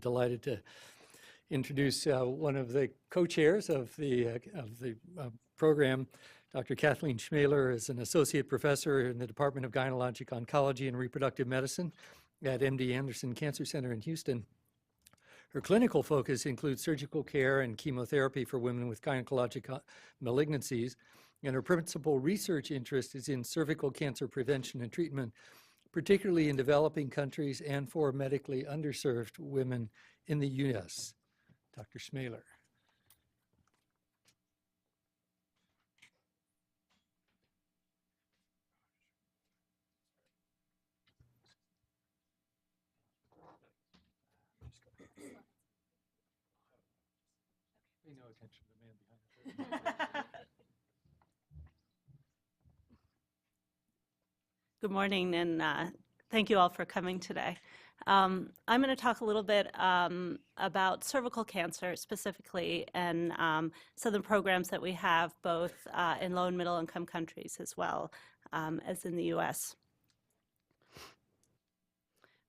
Delighted to introduce one of the co-chairs of the program. Dr. Kathleen Schmeler is an associate professor in the Department of Gynecologic Oncology and Reproductive Medicine at MD Anderson Cancer Center in Houston. Her clinical focus includes surgical care and chemotherapy for women with gynecologic malignancies, and her principal research interest is in cervical cancer prevention and treatment, particularly in developing countries and for medically underserved women in the U.S. Dr. Schmeler. Pay no attention to the man behind the curtain. Good morning, and thank you all for coming today. I'm going to talk a little bit about cervical cancer specifically and some of the programs that we have both in low and middle income countries as well as in the U.S.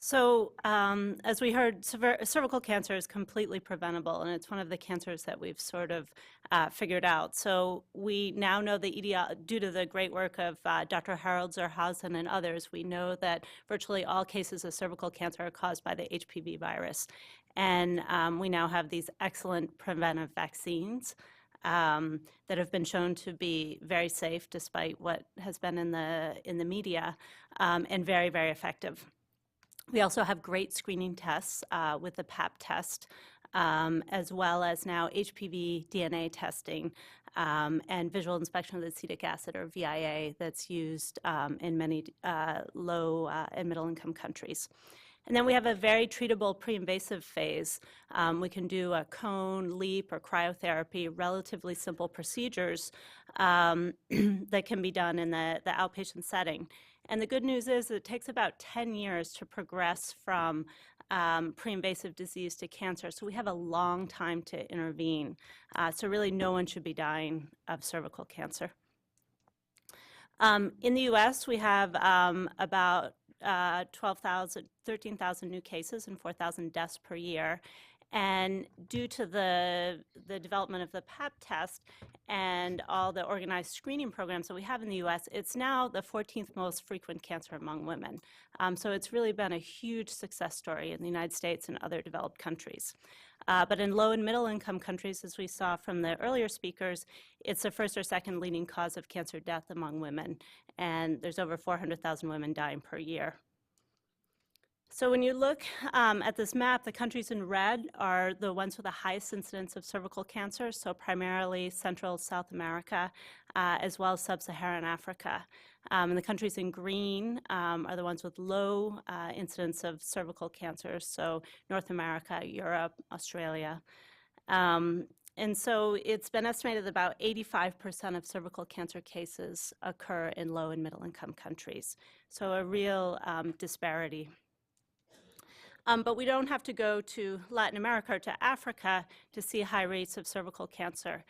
So as we heard, cervical cancer is completely preventable, and it's one of the cancers that we've sort of figured out. So we now know that due to the great work of Dr. Harold Zerhausen and others, we know that virtually all cases of cervical cancer are caused by the HPV virus. And we now have these excellent preventive vaccines that have been shown to be very safe despite what has been in the media, and very, very effective. We also have great screening tests with the PAP test, as well as now HPV DNA testing and visual inspection of the acetic acid, or VIA, that's used in many low and middle income countries. And then we have a very treatable pre-invasive phase. We can do a cone, LEAP, or cryotherapy, relatively simple procedures that can be done in the outpatient setting. And the good news is it takes about 10 years to progress from pre-invasive disease to cancer. So we have a long time to intervene. So really no one should be dying of cervical cancer. In the U.S., we have about 13,000 new cases and 4,000 deaths per year. And due to the development of the PAP test and all the organized screening programs that we have in the U.S., it's now the 14th most frequent cancer among women. So it's really been a huge success story in the United States and other developed countries. But in low and middle income countries, as we saw from the earlier speakers, it's the first or second leading cause of cancer death among women. And there's over 400,000 women dying per year. So when you look at this map, the countries in red are the ones with the highest incidence of cervical cancer, so primarily Central South America, as well as Sub-Saharan Africa. And the countries in green are the ones with low incidence of cervical cancer, so North America, Europe, Australia. And so it's been estimated that about 85% of cervical cancer cases occur in low and middle income countries. So a real disparity. But we don't have to go to Latin America or to Africa to see high rates of cervical cancer.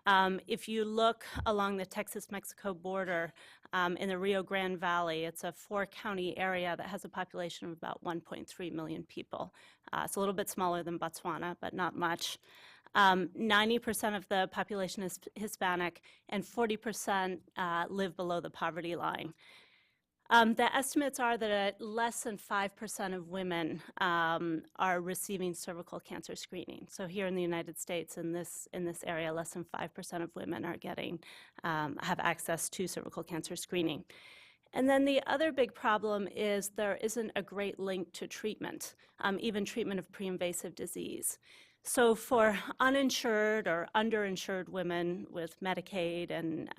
If you look along the Texas-Mexico border in the Rio Grande Valley, it's a 4-county area that has a population of about 1.3 million people. It's a little bit smaller than Botswana, but not much. 90% of the population is Hispanic, and 40% live below the poverty line. The estimates are that less than 5% of women are receiving cervical cancer screening. So here in the United States, in this area, less than 5% of women are have access to cervical cancer screening. And then the other big problem is there isn't a great link to treatment, even treatment of pre-invasive disease. So for uninsured or underinsured women with Medicaid and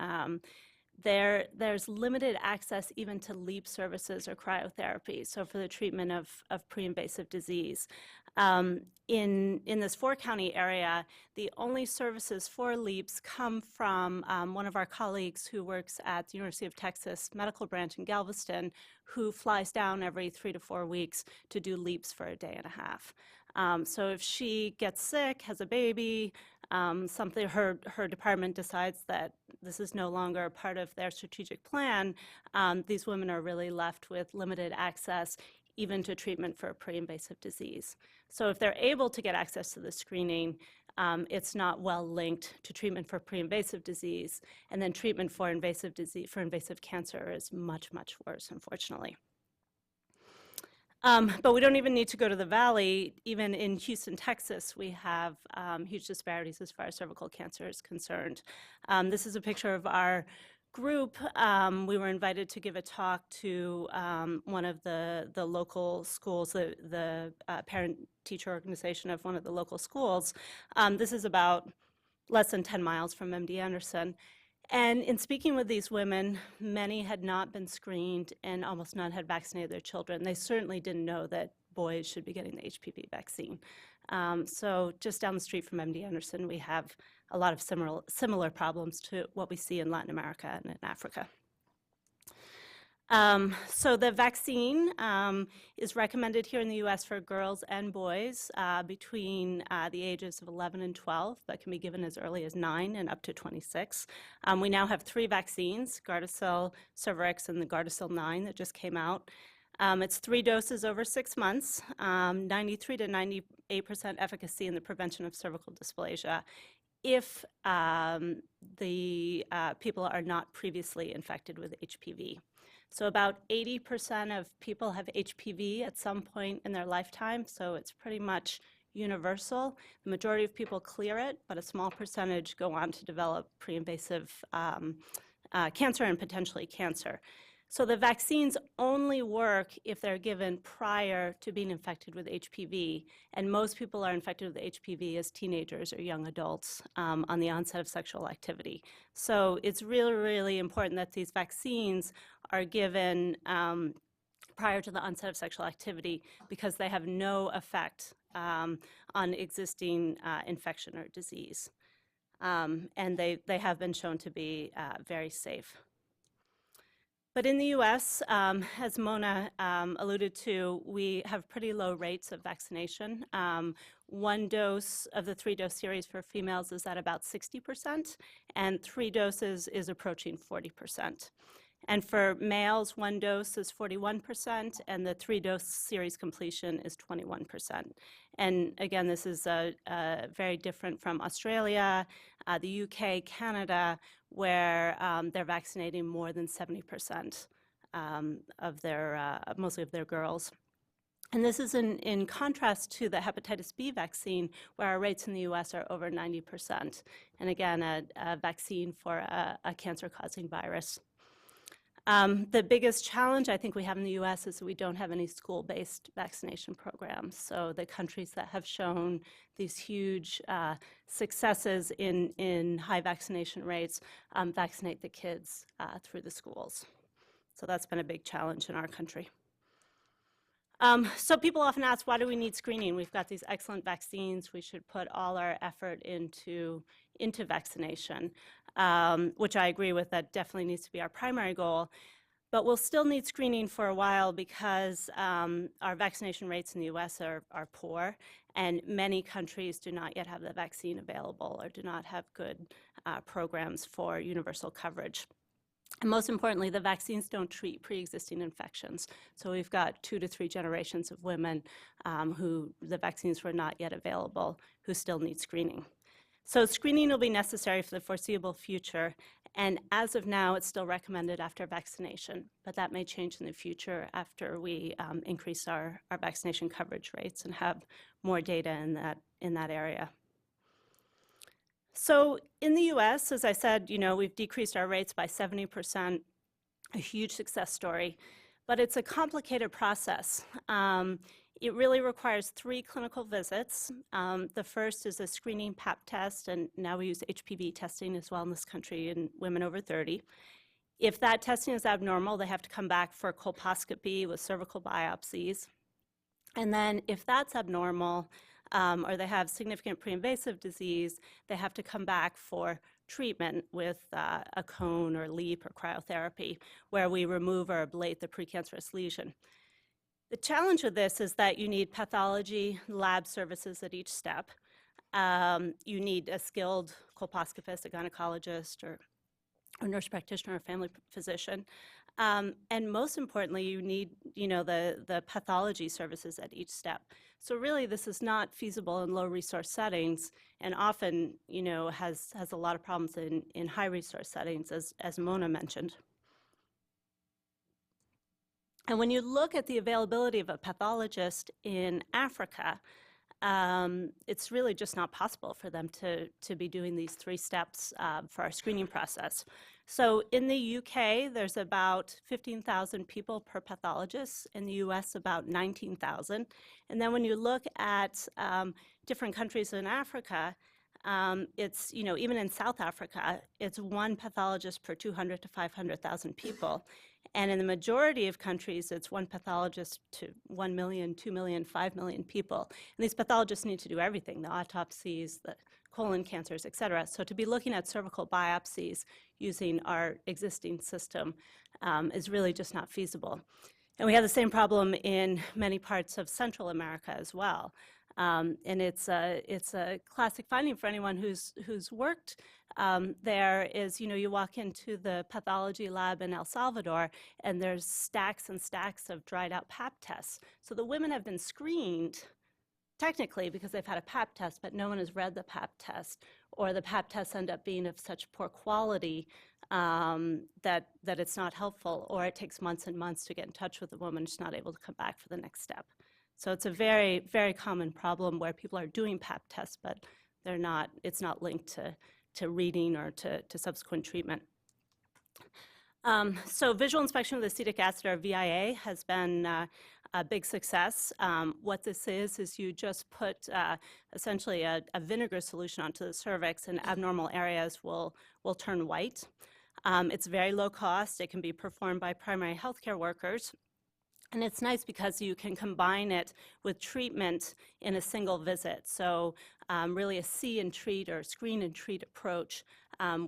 there's limited access even to LEAP services or cryotherapy, so for the treatment of pre-invasive disease. In this 4-county area, the only services for LEAPs come from one of our colleagues who works at the University of Texas Medical Branch in Galveston, who flies down every 3 to 4 weeks to do LEAPs for a day and a half. So if she gets sick, has a baby, her department decides that this is no longer part of their strategic plan, these women are really left with limited access even to treatment for a pre-invasive disease. So if they're able to get access to the screening, it's not well linked to treatment for pre-invasive disease, and then treatment for invasive disease, for invasive cancer is much, much worse, unfortunately. But we don't even need to go to the Valley. Even in Houston, Texas, we have huge disparities as far as cervical cancer is concerned. This is a picture of our group. We were invited to give a talk to one of the local schools, the parent-teacher organization of one of the local schools. This is about less than 10 miles from MD Anderson. And in speaking with these women, many had not been screened and almost none had vaccinated their children. They certainly didn't know that boys should be getting the HPV vaccine. So just down the street from MD Anderson, we have a lot of similar problems to what we see in Latin America and in Africa. So the vaccine is recommended here in the US for girls and boys between the ages of 11 and 12, but can be given as early as 9 and up to 26. We now have 3 vaccines, Gardasil, Cervarix, and the Gardasil 9 that just came out. It's 3 doses over 6 months, 93 to 98% efficacy in the prevention of cervical dysplasia if the people are not previously infected with HPV. So about 80% of people have HPV at some point in their lifetime, so it's pretty much universal. The majority of people clear it, but a small percentage go on to develop pre-invasive cancer and potentially cancer. So the vaccines only work if they're given prior to being infected with HPV, and most people are infected with HPV as teenagers or young adults on the onset of sexual activity. So it's really, really important that these vaccines are given prior to the onset of sexual activity because they have no effect on existing infection or disease. And they have been shown to be very safe. But in the US, as Mona alluded to, we have pretty low rates of vaccination. 1 dose of the 3-dose series for females is at about 60%, and 3 doses is approaching 40%. And for males, 1 dose is 41%, and the 3-dose series completion is 21%. And again, this is very different from Australia, the UK, Canada, where they're vaccinating more than 70% of their, mostly of their girls. And this is in contrast to the hepatitis B vaccine, where our rates in the US are over 90%. And again, a vaccine for a cancer-causing virus. The biggest challenge I think we have in the US is that we don't have any school-based vaccination programs. So the countries that have shown these huge successes in high vaccination rates vaccinate the kids through the schools. So that's been a big challenge in our country. So people often ask, why do we need screening? We've got these excellent vaccines. We should put all our effort into vaccination, which I agree with. That definitely needs to be our primary goal. But we'll still need screening for a while because our vaccination rates in the US are poor, and many countries do not yet have the vaccine available or do not have good programs for universal coverage. And most importantly, the vaccines don't treat pre-existing infections. So we've got 2 to 3 generations of women who the vaccines were not yet available, who still need screening. So screening will be necessary for the foreseeable future, and as of now, it's still recommended after vaccination, but that may change in the future after we increase our vaccination coverage rates and have more data in that area. So in the US, as I said, we've decreased our rates by 70%, a huge success story, but it's a complicated process. It really requires 3 clinical visits. The first is a screening pap test, and now we use HPV testing as well in this country in women over 30. If that testing is abnormal, they have to come back for a colposcopy with cervical biopsies. And then if that's abnormal, or they have significant pre-invasive disease, they have to come back for treatment with a cone or LEEP or cryotherapy, where we remove or ablate the precancerous lesion. The challenge with this is that you need pathology lab services at each step. You need a skilled colposcopist, a gynecologist, or nurse practitioner or family physician. And most importantly, you need, the pathology services at each step. So really, this is not feasible in low resource settings, and often, has a lot of problems in high resource settings, as Mona mentioned. And when you look at the availability of a pathologist in Africa, it's really just not possible for them to be doing these 3 steps for our screening process. So in the UK, there's about 15,000 people per pathologist. In the US, about 19,000. And then when you look at different countries in Africa, it's, even in South Africa, it's 1 pathologist per 200 to 500,000 people. And in the majority of countries, it's 1 pathologist to 1 million, 2 million, 5 million people. And these pathologists need to do everything, the autopsies, the colon cancers, et cetera. So to be looking at cervical biopsies using our existing system is really just not feasible. And we have the same problem in many parts of Central America as well. And it's a classic finding for anyone who's worked there is, you walk into the pathology lab in El Salvador, and there's stacks and stacks of dried out pap tests. So the women have been screened technically because they've had a pap test, but no one has read the pap test, or the pap tests end up being of such poor quality that it's not helpful, or it takes months and months to get in touch with the woman. She's not able to come back for the next step. So it's a very, very common problem where people are doing pap tests, but it's not linked to reading or to subsequent treatment. So visual inspection with acetic acid, or VIA, has been a big success. What this is you just put essentially a vinegar solution onto the cervix, and abnormal areas will turn white. It's very low cost. It can be performed by primary healthcare workers. And it's nice because you can combine it with treatment in a single visit. So really a see and treat, or screen and treat approach,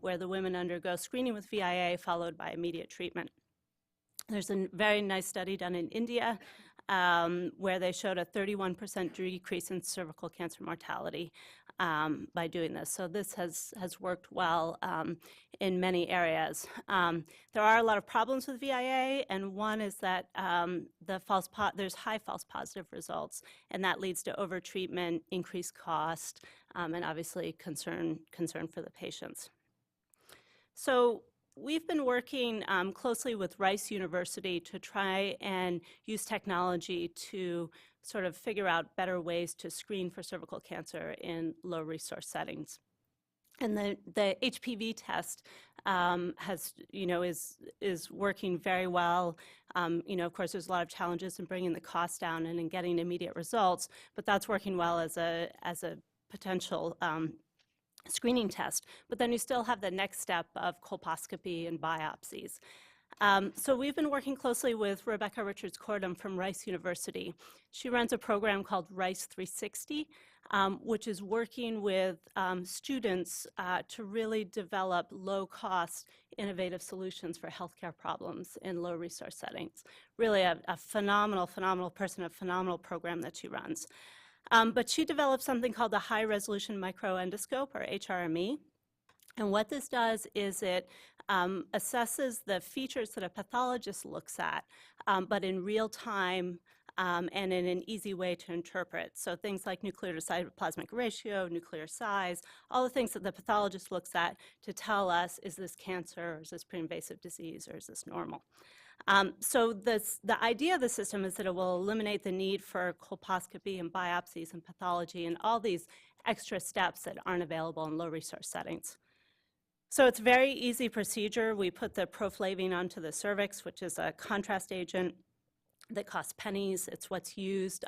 where the women undergo screening with VIA followed by immediate treatment. There's a very nice study done in India where they showed a 31% decrease in cervical cancer mortality by doing this. So this has worked well in many areas. There are a lot of problems with VIA, and one is that there's high false positive results, and that leads to overtreatment, increased cost, and obviously concern for the patients. So we've been working closely with Rice University to try and use technology to sort of figure out better ways to screen for cervical cancer in low resource settings. And the HPV test is working very well. Of course, there's a lot of challenges in bringing the cost down and in getting immediate results, but that's working well as a potential screening test. But then you still have the next step of colposcopy and biopsies. So we've been working closely with Rebecca Richards-Cordum from Rice University. She runs a program called Rice 360, which is working with students to really develop low-cost, innovative solutions for healthcare problems in low-resource settings. Really a phenomenal person, a phenomenal program that she runs. But she developed something called the High Resolution Microendoscope, or HRME. And what this does is it assesses the features that a pathologist looks at, but in real time and in an easy way to interpret. So things like nuclear to cytoplasmic ratio, nuclear size, all the things that the pathologist looks at to tell us, is this cancer, or is this pre-invasive disease, or is this normal? So the idea of the system is that it will eliminate the need for colposcopy and biopsies and pathology and all these extra steps that aren't available in low resource settings. So it's a very easy procedure. We put the proflavine onto the cervix, which is a contrast agent that costs pennies. It's what's used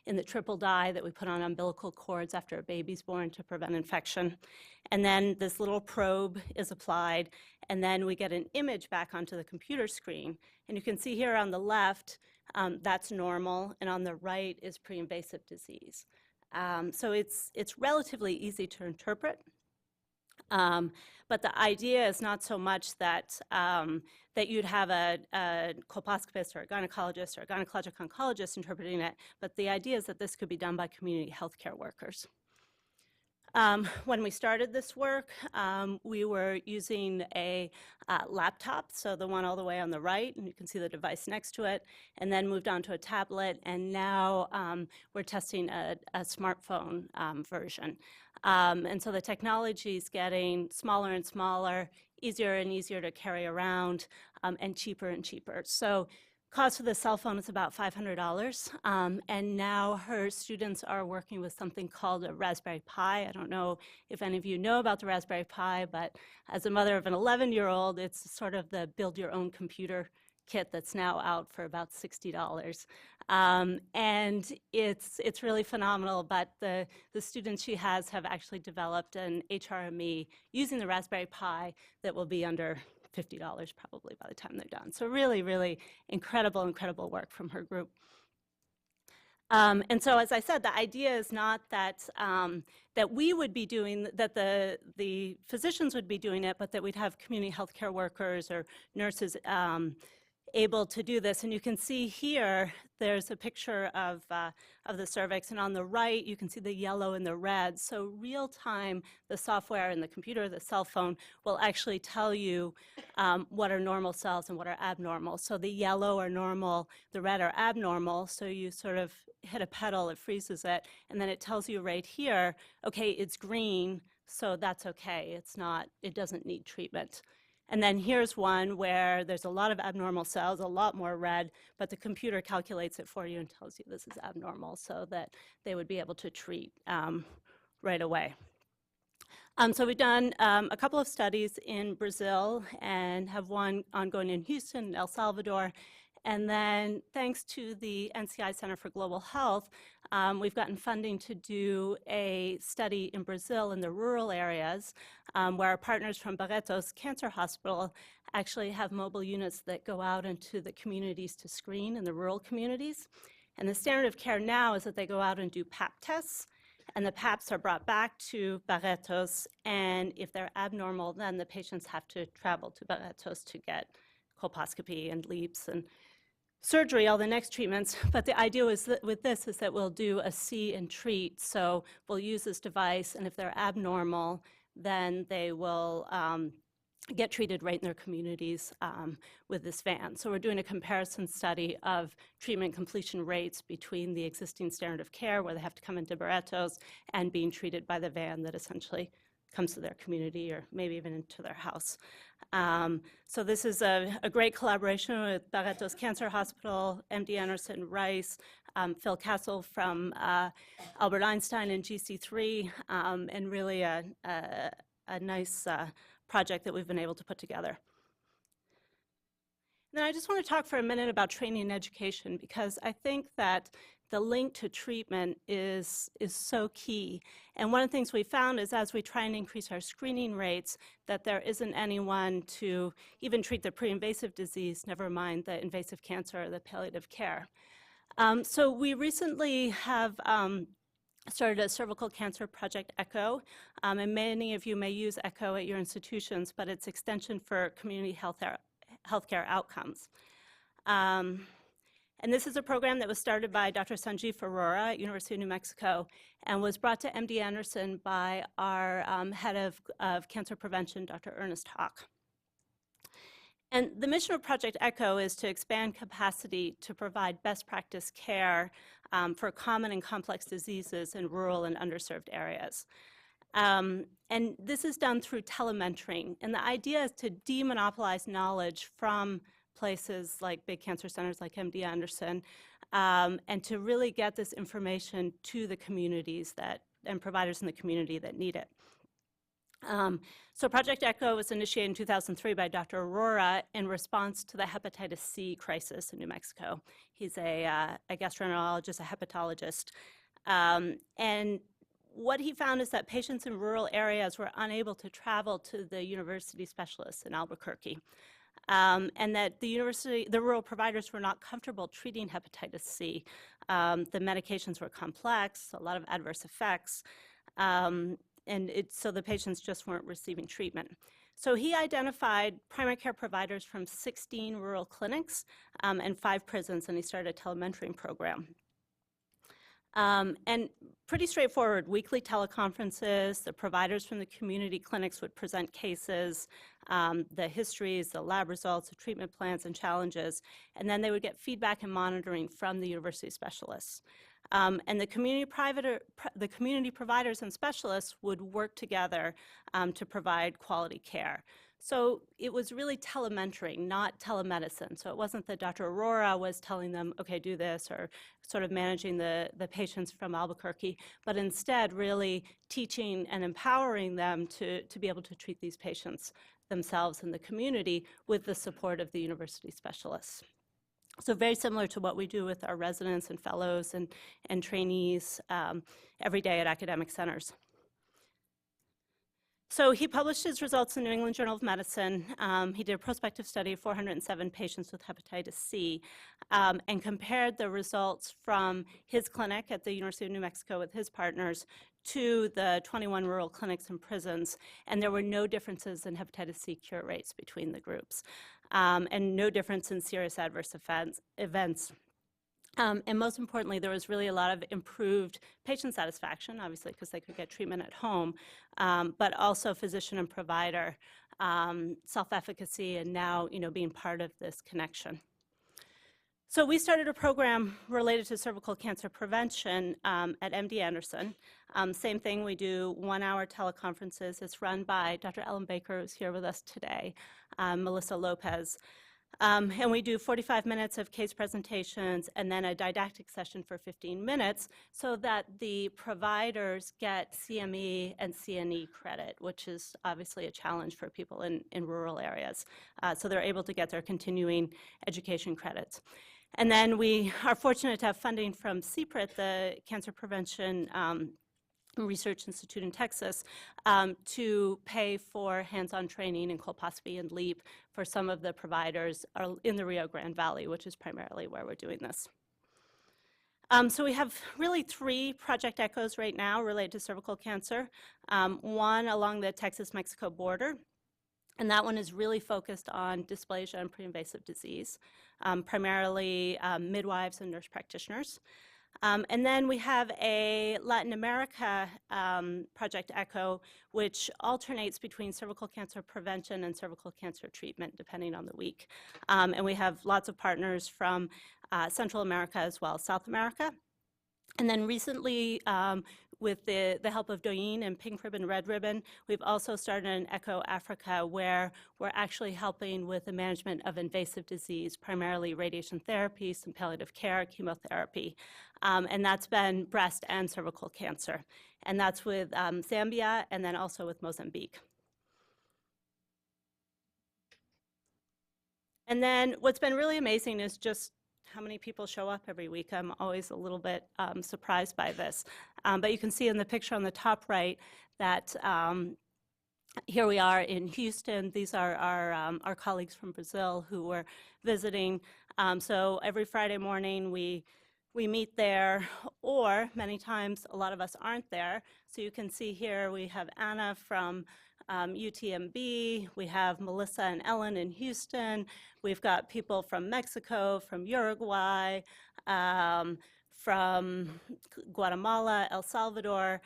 in the triple dye that we put on umbilical cords after a baby's born to prevent infection. And then this little probe is applied, and then we get an image back onto the computer screen. And you can see here on the left, that's normal, and on the right is pre-invasive disease. So it's relatively easy to interpret. But the idea is not so much that that you'd have a colposcopist or a gynecologist or a gynecologic oncologist interpreting it, but the idea is that this could be done by community healthcare workers. When we started this work, we were using a laptop, so the one all the way on the right, and you can see the device next to it, and then moved on to a tablet, and now we're testing a smartphone version. And so the technology is getting smaller and smaller, easier and easier to carry around, and cheaper. So cost of the cell phone is about $500, and now her students are working with something called a Raspberry Pi. I don't know if any of you know about the Raspberry Pi, but as a mother of an 11-year-old, it's sort of the build-your-own computer kit that's now out for about $60. And it's really phenomenal, but the students she has have actually developed an HRME using the Raspberry Pi that will be under $50 probably by the time they're done. So really, really incredible work from her group. And so, as I said, the idea is not that that we would be doing, that the physicians would be doing it, but that we'd have community healthcare workers or nurses able to do this. And you can see here, there's a picture of the cervix, and on the right, you can see the yellow and the red. So real time, the software in the computer, the cell phone, will actually tell you what are normal cells and what are abnormal. So the yellow are normal, the red are abnormal. So you sort of hit a pedal, it freezes it, and then it tells you right here, okay, it's green, so that's okay. It doesn't need treatment. And then here's one where there's a lot of abnormal cells, a lot more red, but the computer calculates it for you and tells you this is abnormal so that they would be able to treat right away. So we've done a couple of studies in Brazil and have one ongoing in Houston and El Salvador. And then thanks to the NCI Center for Global Health, we've gotten funding to do a study in Brazil in the rural areas where our partners from Barreto's Cancer Hospital actually have mobile units that go out into the communities to screen in the rural communities. And the standard of care now is that they go out and do Pap tests, and the Paps are brought back to Barreto's, and if they're abnormal, then the patients have to travel to Barreto's to get colposcopy and LEEPs and surgery, all the next treatments. But the idea is that with this is that we'll do a see and treat. So we'll use this device, and if they're abnormal, then they will get treated right in their communities with this van. So we're doing a comparison study of treatment completion rates between the existing standard of care, where they have to come into Barreto's, and being treated by the van that essentially comes to their community or maybe even into their house. So this is a great collaboration with Barreto's Cancer Hospital, MD Anderson Rice, Phil Castle from Albert Einstein and GC3, and really a nice project that we've been able to put together. Then I just want to talk for a minute about training and education, because I think that the link to treatment is so key. And one of the things we found is as we try and increase our screening rates, that there isn't anyone to even treat the pre-invasive disease, never mind the invasive cancer or the palliative care. So we recently have started a cervical cancer project, ECHO, and many of you may use ECHO at your institutions, but it's extension for community healthcare outcomes. And this is a program that was started by Dr. Sanjeev Arora at University of New Mexico and was brought to MD Anderson by our head of cancer prevention, Dr. Ernest Hawk. And the mission of Project ECHO is to expand capacity to provide best practice care for common and complex diseases in rural and underserved areas. And this is done through telementoring. And the idea is to demonopolize knowledge from places like big cancer centers like MD Anderson, and to really get this information to the communities and providers in the community that need it. So Project ECHO was initiated in 2003 by Dr. Arora in response to the hepatitis C crisis in New Mexico. He's a gastroenterologist, a hepatologist. And what he found is that patients in rural areas were unable to travel to the university specialists in Albuquerque. And that the rural providers were not comfortable treating hepatitis C. The medications were complex, a lot of adverse effects, so the patients just weren't receiving treatment. So he identified primary care providers from 16 rural clinics and 5 prisons, and he started a telementoring program. And pretty straightforward, weekly teleconferences, the providers from the community clinics would present cases, the histories, the lab results, the treatment plans and challenges, and then they would get feedback and monitoring from the university specialists. And the community providers and specialists would work together to provide quality care. So it was really telementoring, not telemedicine. So it wasn't that Dr. Aurora was telling them, okay, do this, or sort of managing the patients from Albuquerque, but instead really teaching and empowering them to be able to treat these patients themselves in the community with the support of the university specialists. So very similar to what we do with our residents and fellows and trainees every day at academic centers. So he published his results in New England Journal of Medicine. He did a prospective study of 407 patients with hepatitis C and compared the results from his clinic at the University of New Mexico with his partners to the 21 rural clinics and prisons, and there were no differences in hepatitis C cure rates between the groups, and no difference in serious adverse events. And most importantly, there was really a lot of improved patient satisfaction, obviously, because they could get treatment at home, but also physician and provider self-efficacy, and now, being part of this connection. So we started a program related to cervical cancer prevention at MD Anderson. Same thing, we do 1-hour teleconferences. It's run by Dr. Ellen Baker, who's here with us today, Melissa Lopez. And we do 45 minutes of case presentations and then a didactic session for 15 minutes so that the providers get CME and CNE credit, which is obviously a challenge for people in rural areas. So they're able to get their continuing education credits. And then we are fortunate to have funding from CPRIT, the Cancer Prevention Research Institute in Texas, to pay for hands-on training in colposcopy and LEAP for some of the providers in the Rio Grande Valley, which is primarily where we're doing this. So we have really 3 Project Echoes right now related to cervical cancer. One along the Texas-Mexico border, and that one is really focused on dysplasia and pre-invasive disease, primarily midwives and nurse practitioners. And then we have a Latin America Project Echo, which alternates between cervical cancer prevention and cervical cancer treatment, depending on the week. And we have lots of partners from Central America as well as South America. And then recently, with the help of Douyin and Pink Ribbon, Red Ribbon, we've also started an Echo Africa where we're actually helping with the management of invasive disease, primarily radiation therapy, some palliative care, chemotherapy. And that's been breast and cervical cancer. And that's with Zambia and then also with Mozambique. And then what's been really amazing is just how many people show up every week. I'm always a little bit surprised by this. But you can see in the picture on the top right that here we are in Houston. These are our colleagues from Brazil who were visiting. So every Friday morning we meet there, or many times a lot of us aren't there. So you can see here we have Anna from UTMB, we have Melissa and Ellen in Houston, we've got people from Mexico, from Uruguay, from Guatemala, El Salvador,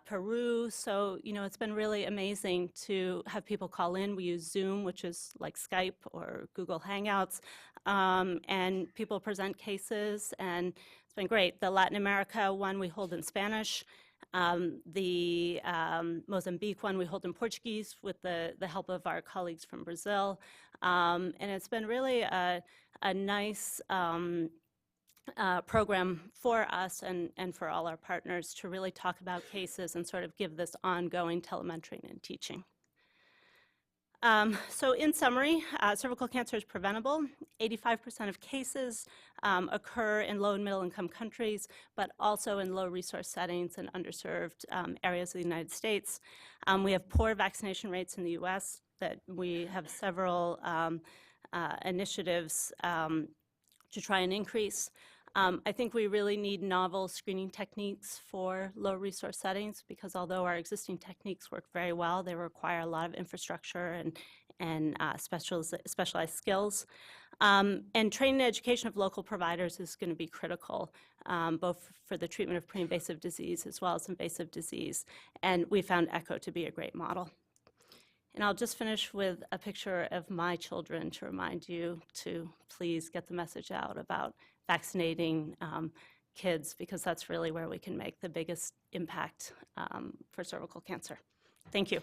Peru. So, it's been really amazing to have people call in. We use Zoom, which is like Skype or Google Hangouts, and people present cases, and it's been great. The Latin America one we hold in Spanish. The Mozambique one we hold in Portuguese with the help of our colleagues from Brazil. And it's been really a nice program for us and for all our partners to really talk about cases and sort of give this ongoing telementoring and teaching. So in summary, cervical cancer is preventable. 85% of cases occur in low and middle income countries, but also in low resource settings and underserved areas of the United States. We have poor vaccination rates in the US that we have several initiatives to try and increase. I think we really need novel screening techniques for low resource settings, because although our existing techniques work very well, they require a lot of infrastructure and specialized skills. And training and education of local providers is going to be critical both for the treatment of pre-invasive disease as well as invasive disease. And we found ECHO to be a great model. And I'll just finish with a picture of my children to remind you to please get the message out about vaccinating kids, because that's really where we can make the biggest impact for cervical cancer. Thank you.